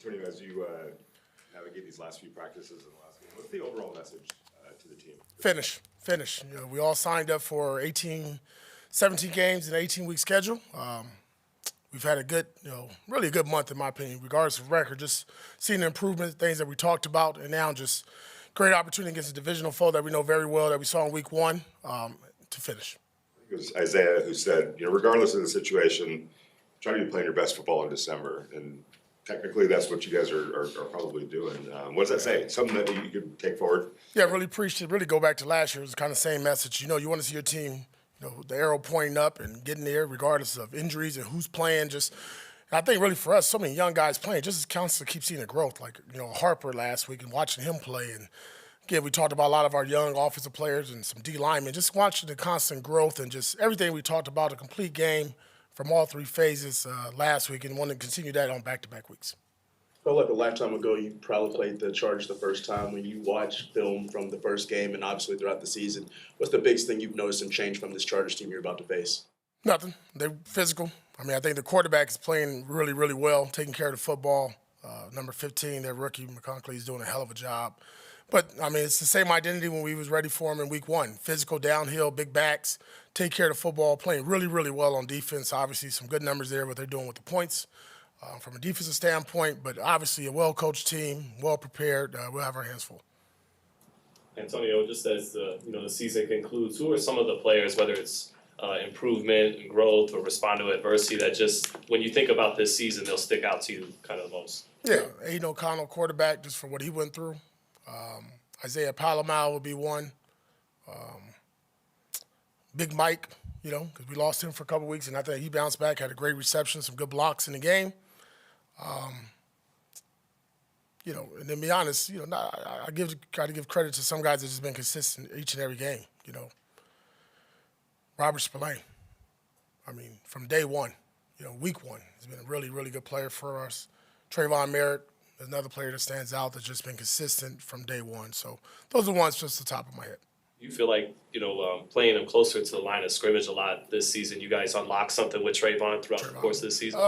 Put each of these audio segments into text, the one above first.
Antonio, as you navigate these last few practices and the last game, what's the overall message to the team? Finish. You know, we all signed up for 17 games in an 18-week schedule. We've had a good, really a good month in my opinion, regardless of record. Just seeing the improvement, things that we talked about, and now just great opportunity against a divisional foe that we know very well that we saw in week one to finish. It was Isaiah who said, regardless of the situation, try to be playing your best football in December. And technically, that's what you guys are probably doing. What does that say? Something that you could take forward? Yeah, really appreciate it. Really go back to last year. It was kind of the same message. You want to see your team, the arrow pointing up and getting there regardless of injuries and who's playing. And I think really for us, so many young guys playing, just counts to keep seeing the growth. Like, Harper last week and watching him play. And again, we talked about a lot of our young offensive players and some D linemen, just watching the constant growth and just everything we talked about, a complete game from all three phases last week, and want to continue that on back-to-back weeks. Felt like a lifetime ago you probably played the Chargers the first time. When you watch film from the first game and obviously throughout the season, what's the biggest thing you've noticed and changed from this Chargers team you're about to face? Nothing. They're physical. I think the quarterback is playing really, really well, taking care of the football. Number 15, their rookie, McConkley, is doing a hell of a job. But, it's the same identity when we was ready for him in week one. Physical, downhill, big backs, take care of the football, playing really, really well on defense. Obviously, some good numbers there, what they're doing with the points from a defensive standpoint. But obviously, a well-coached team, well-prepared. We'll have our hands full. Antonio, just as the season concludes, who are some of the players, whether it's improvement and growth or respond to adversity, that just when you think about this season, they'll stick out to you kind of the most? Yeah, Aiden O'Connell, quarterback, just for what he went through. Isaiah Palomar would be one. Big Mike, because we lost him for a couple weeks, and I think he bounced back, had a great reception, some good blocks in the game. And then be honest, I got to give credit to some guys that just been consistent each and every game. Robert Spillane. From day one, week one, he's been a really, really good player for us. Trayvon Merritt, another player that stands out that's just been consistent from day one. So those are the ones just the top of my head. You feel like, playing him closer to the line of scrimmage a lot this season, you guys unlocked something with Trayvon throughout the course of the season?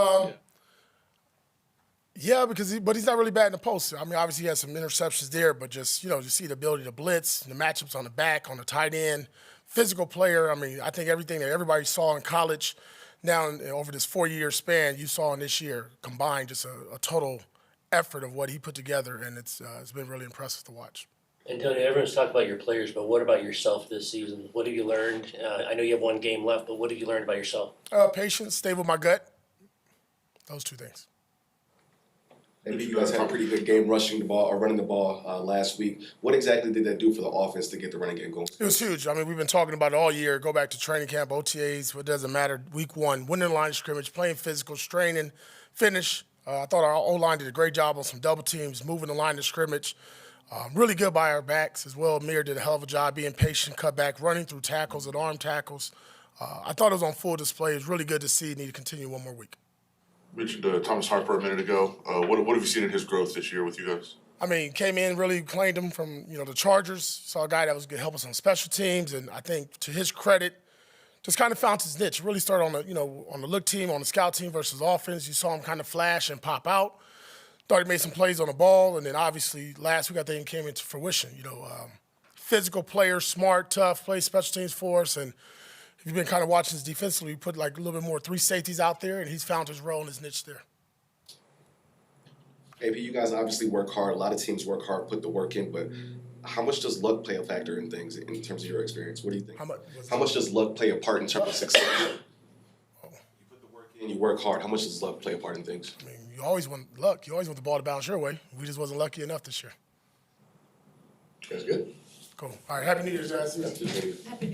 Yeah, but he's not really bad in the post. Obviously he has some interceptions there, but just, you see the ability to blitz, the matchups on the back, on the tight end, physical player. I think everything that everybody saw in college now over this 4-year span, you saw in this year combined, just a total effort of what he put together, and it's been really impressive to watch. Antonio, everyone's talked about your players, but what about yourself this season? What have you learned? I know you have one game left, but what have you learned about yourself? Patience, stay with my gut. Those two things. Maybe you guys had a pretty good game rushing the ball or running the ball last week. What exactly did that do for the offense to get the running game going? It was huge. We've been talking about it all year. Go back to training camp, OTAs, what doesn't matter. Week one, winning the line of scrimmage, playing physical, straining, finish. I thought our O-line did a great job on some double teams, moving the line of scrimmage. Really good by our backs as well. Amir did a hell of a job being patient, cut back, running through tackles and arm tackles. I thought it was on full display. It was really good to see. Need to continue one more week. Mentioned Thomas Harper a minute ago. What have you seen in his growth this year with you guys? Came in, really claimed him from, the Chargers. Saw a guy that was going to help us on special teams, and I think to his credit, just kind of found his niche. Really started on the look team, on the scout team versus offense. You saw him kind of flash and pop out. Thought he made some plays on the ball, and then obviously last week I think he came into fruition. Physical player, smart, tough, plays special teams for us, and if you've been kind of watching his defensively, we put like a little bit more 3 safeties out there, and he's found his role and his niche there. AP, you guys obviously work hard. A lot of teams work hard, put the work in, but how much does luck play a factor in things in terms of your experience? What do you think? How much does luck play a part in terms of success? You put the work in, you work hard. How much does luck play a part in things? You always want luck. You always want the ball to bounce your way. We just wasn't lucky enough this year. That's good. Cool. All right, Happy New Year's, guys. Happy New Year. Happy